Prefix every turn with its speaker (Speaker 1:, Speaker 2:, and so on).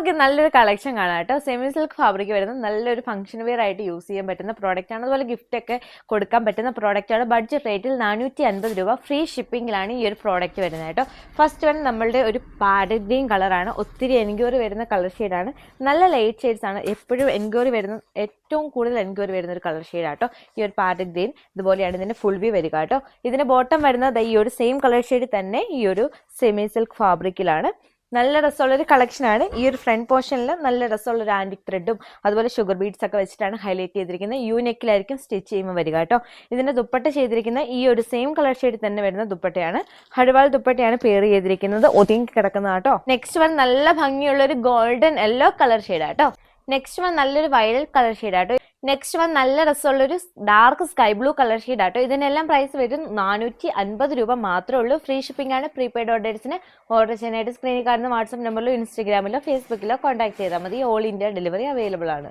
Speaker 1: Okay, നല്ലൊരു collection കാണാം കേട്ടോ. സെമി സിൽക്ക് ഫാബ്രിക് വരുന്ന നല്ലൊരു ഫംഗ്ഷൻ വെയർ ആയിട്ട് യൂസ് ചെയ്യാൻ പറ്റുന്ന പ്രോഡക്റ്റ് ആണ്. അതുപോലെ ഗിഫ്റ്റ് ഒക്കെ കൊടുക്കാൻ പറ്റുന്ന പ്രോഡക്റ്റ് ആണ്. ബഡ്ജറ്റ് റേറ്റിൽ 450 രൂപ ഫ്രീ ഷിപ്പിംഗിലാണ് ഈ ഒരു പ്രോഡക്റ്റ് വരുന്നത് കേട്ടോ. ഫസ്റ്റ് വൺ നമ്മളുടെ ഒരു പാരറ്റ് ഗ്രീൻ കളറാണ്. ഒത്തിരി എൻക്വയറി വരുന്ന കളർ ഷെയ്ഡാണ്. നല്ല ലൈറ്റ് ഷെയ്ഡ്സ് ആണ്. എപ്പോഴും എൻക്വയറി വരുന്ന ഏറ്റവും കൂടുതൽ എൻക്വയറി വരുന്ന ഒരു കളർ ഷെയ്ഡ് ആട്ടോ ഈ ഒരു പാരറ്റ് ഗ്രീൻ. ഇതുപോലെയാണ് ഇതിന്റെ ഫുൾ വ്യൂ വരിക കേട്ടോ. ഇതിന്റെ ബോട്ടം വരുന്നത് ഈ ഒരു സെയിം കളർ ഷെയ്ഡ് തന്നെ ഈ ഒരു സെമി സിൽക്ക് ഫാബ്രിക്കിലാണ്. നല്ല രസമുള്ളൊരു കളക്ഷനാണ്. ഈ ഒരു ഫ്രണ്ട് പോർഷനിൽ നല്ല രസമുള്ളൊരു ആൻറ്റിക് ത്രെഡും അതുപോലെ ഷുഗർ ബീഡ്സ് ഒക്കെ വെച്ചിട്ടാണ് ഹൈലൈറ്റ് ചെയ്തിരിക്കുന്നത്. യു നെക്കിലായിരിക്കും സ്റ്റിച്ച് ചെയ്യുമ്പോൾ വരിക കേട്ടോ. ഇതിന്റെ ദുപ്പട്ട ചെയ്തിരിക്കുന്ന ഈ ഒരു സെയിം കളർ ഷെയ്ഡ് തന്നെ വരുന്ന ദുപ്പട്ടയാണ്. ഹഡ്വാൾ ദുപ്പട്ടയാണ് പെയർ ചെയ്തിരിക്കുന്നത്. ഒതുങ്ങി കിടക്കുന്ന കേട്ടോ. നെക്സ്റ്റ് വൺ നല്ല ഭംഗിയുള്ള ഒരു ഗോൾഡൻ യെല്ലോ കളർ ഷെയ്ഡാട്ടോ. നെക്സ്റ്റ് വൺ നല്ലൊരു വയലറ്റ് കളർ ഷെയ്ഡാട്ടോ. നെക്സ്റ്റ് വൺ നല്ല രസമുള്ളൊരു ഡാർക്ക് സ്കൈ ബ്ലൂ കളർ ഷെയ്ഡാട്ടോ. ഇതിനെല്ലാം പ്രൈസ് വരും 450 രൂപ മാത്രമേ ഉള്ളൂ. ഫ്രീ ഷിപ്പിംഗ് ആണ്. പ്രീപെയ്ഡ് ഓർഡേഴ്സിന് ഓർഡർ ചെയ്യാനായിട്ട് സ്ക്രീനിൽ കാണുന്ന വാട്സ്ആപ്പ് നമ്പറിലോ ഇൻസ്റ്റാഗ്രാമിലോ ഫേസ്ബുക്കിലോ കോൺടാക്ട് ചെയ്താൽ മതി. ഓൾ ഇന്ത്യ ഡെലിവറി അവൈലബിൾ ആണ്.